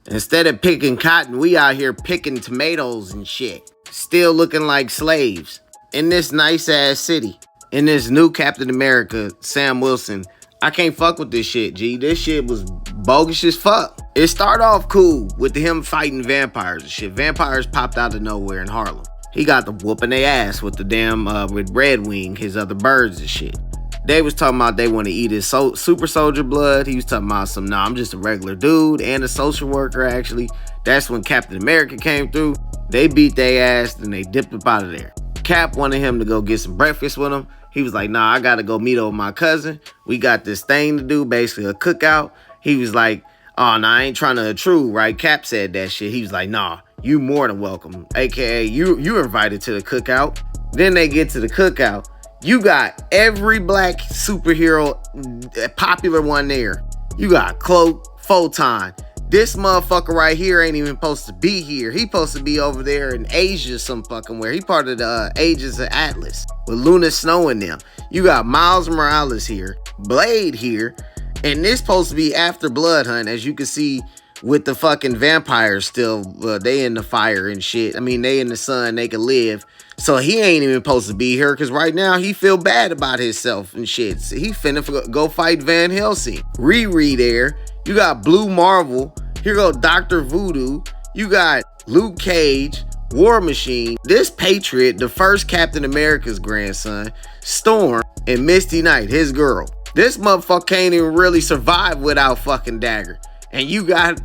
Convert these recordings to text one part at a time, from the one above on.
Instead of picking cotton, we out here picking tomatoes and shit. Still looking like slaves. In this nice ass city. In this new Captain America, Sam Wilson. I can't fuck with this shit, G. This shit was bogus as fuck. It started off cool with him fighting vampires and shit. Vampires popped out of nowhere in Harlem. He got the whooping their ass with the damn, with Red Wing, his other birds and shit. They was talking about they want to eat his super soldier blood. He was talking about some, nah, I'm just a regular dude and a social worker, actually. That's when Captain America came through. They beat their ass and they dipped up out of there. Cap wanted him to go get some breakfast with him. He was like, nah, I got to go meet up with my cousin. We got this thing to do, basically a cookout. He was like, oh, nah, I ain't trying to intrude, right? Cap said that shit. He was like, nah, you more than welcome. AKA, you invited to the cookout. Then they get to the cookout. You got every black superhero, popular one there. You got Cloak, Photon. This motherfucker right here ain't even supposed to be here. He supposed to be over there in Asia some fucking where. He part of the Ages of Atlas with Luna Snow in them. You got Miles Morales here, Blade here, and this supposed to be after Blood Hunt, as you can see with the fucking vampires still. They in the fire and shit. I mean, they in the sun, they can live. So he ain't even supposed to be here because right now he feel bad about himself and shit. So he finna go fight Van Helsing. Riri there. You got Blue Marvel. Here go Dr. Voodoo. You got Luke Cage, War Machine, this Patriot, the first Captain America's grandson, Storm, and Misty Knight, his girl. This motherfucker can't even really survive without fucking Dagger. And you got,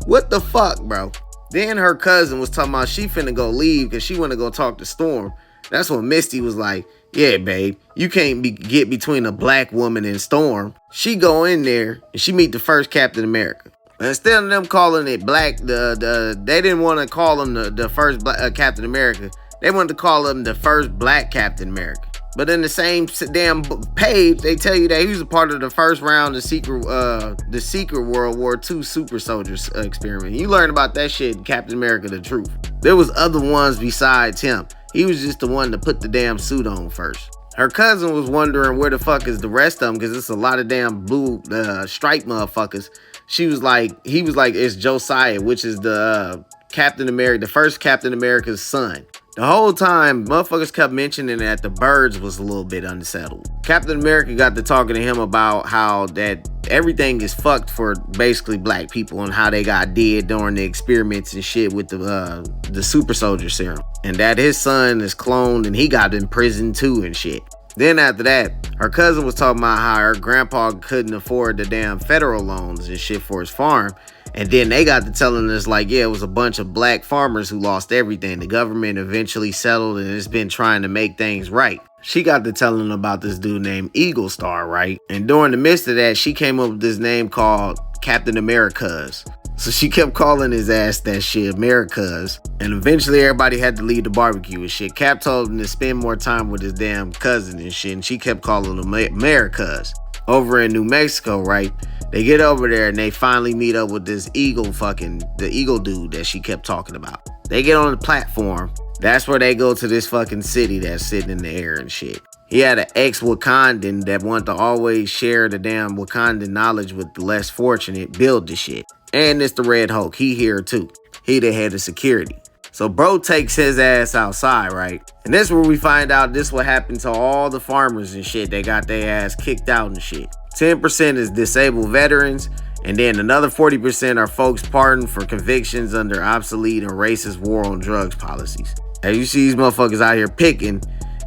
what the fuck, bro? Then her cousin was talking about she finna go leave because she wanna go talk to Storm. That's when Misty was like, yeah, babe, you can't get between a black woman and Storm. She go in there and she meet the first Captain America. Instead of them calling it black, they didn't want to call him the first Captain America. They wanted to call him the first black Captain America. But in the same damn page, they tell you that he was a part of the first round of the secret World War II super soldiers experiment. You learn about that shit in Captain America: The Truth. There was other ones besides him. He was just the one to put the damn suit on first. Her cousin was wondering where the fuck is the rest of them because it's a lot of damn blue stripe motherfuckers. He was like, it's Josiah, which is the Captain America, the first Captain America's son. The whole time, motherfuckers kept mentioning that the birds was a little bit unsettled. Captain America got to talking to him about how that everything is fucked for basically black people and how they got dead during the experiments and shit with the super soldier serum. And that his son is cloned and he got in prison too and shit. Then after that, her cousin was talking about how her grandpa couldn't afford the damn federal loans and shit for his farm. And then they got to telling us like, yeah, it was a bunch of black farmers who lost everything. The government eventually settled and it's been trying to make things right. She got to telling about this dude named Eagle Star, right? And during the midst of that, she came up with this name called Captain America's. So she kept calling his ass that shit, America's. And eventually everybody had to leave the barbecue and shit. Cap told him to spend more time with his damn cousin and shit. And she kept calling him America's. Over in New Mexico, right? They get over there and they finally meet up with this the eagle dude that she kept talking about. They get on the platform. That's where they go to this fucking city that's sitting in the air and shit. He had an ex-Wakandan that wanted to always share the damn Wakandan knowledge with the less fortunate, build the shit. And it's the Red Hulk. He here too. He the head of security. So bro takes his ass outside, right? And this is where we find out this what happened to all the farmers and shit. They got their ass kicked out and shit. 10% is disabled veterans. And then another 40% are folks pardoned for convictions under obsolete and racist war on drugs policies. And you see these motherfuckers out here picking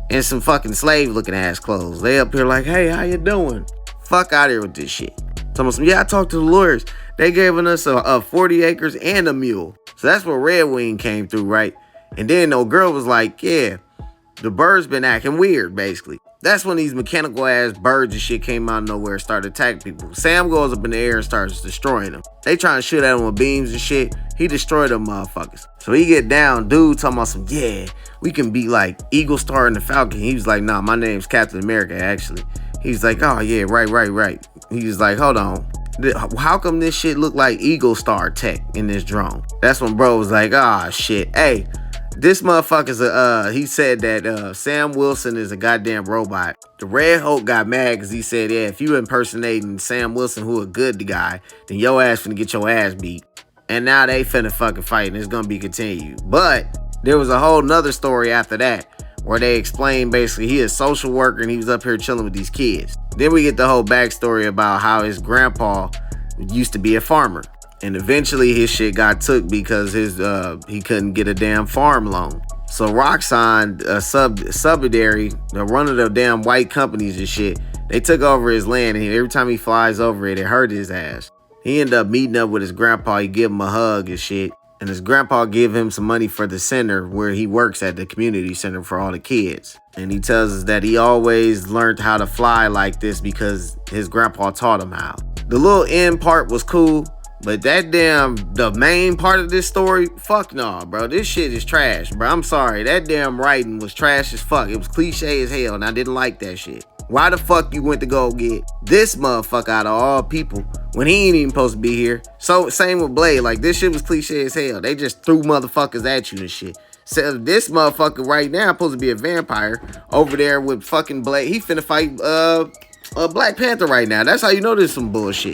in some fucking slave looking ass clothes. They up here like, hey, how you doing? Fuck out here with this shit. Some, yeah, I talked to the lawyers. They giving us a 40 acres and a mule. So that's where Red Wing came through, right? And then the girl was like, yeah, the birds been acting weird, basically. That's when these mechanical ass birds and shit came out of nowhere and started attacking people. Sam goes up in the air and starts destroying them. They trying to shoot at him with beams and shit. He destroyed them motherfuckers. So he get down, dude talking about some, yeah, we can be like Eagle Star and the Falcon. He was like, nah, my name's Captain America, actually. He's like, oh yeah, right. He was like, hold on. How come this shit look like Eagle Star tech in this drone? That's when bro was like, ah, shit. Hey, this motherfucker's he said that Sam Wilson is a goddamn robot. The Red Hulk got mad because he said, yeah, if you impersonating Sam Wilson, who a good guy, then your ass finna get your ass beat. And now they finna fucking fight and it's gonna be continued. But there was a whole nother story after that where they explained basically he is a social worker and he was up here chilling with these kids. Then we get the whole backstory about how his grandpa used to be a farmer. And eventually his shit got took because he couldn't get a damn farm loan. So Roxanne, a subsidiary, one of the damn white companies and shit, they took over his land, and every time he flies over it, it hurt his ass. He ended up meeting up with his grandpa. He give him a hug and shit. And his grandpa give him some money for the center where he works at, the community center for all the kids. And he tells us that he always learned how to fly like this because his grandpa taught him how. The little end part was cool, but the main part of this story, fuck no, bro. This shit is trash, bro. I'm sorry. That damn writing was trash as fuck. It was cliche as hell, and I didn't like that shit. Why the fuck you went to go get this motherfucker out of all people when he ain't even supposed to be here? So, same with Blade. Like, this shit was cliche as hell. They just threw motherfuckers at you and shit. So, this motherfucker right now supposed to be a vampire over there with fucking Blade. He finna fight Black Panther right now. That's how you know this some bullshit.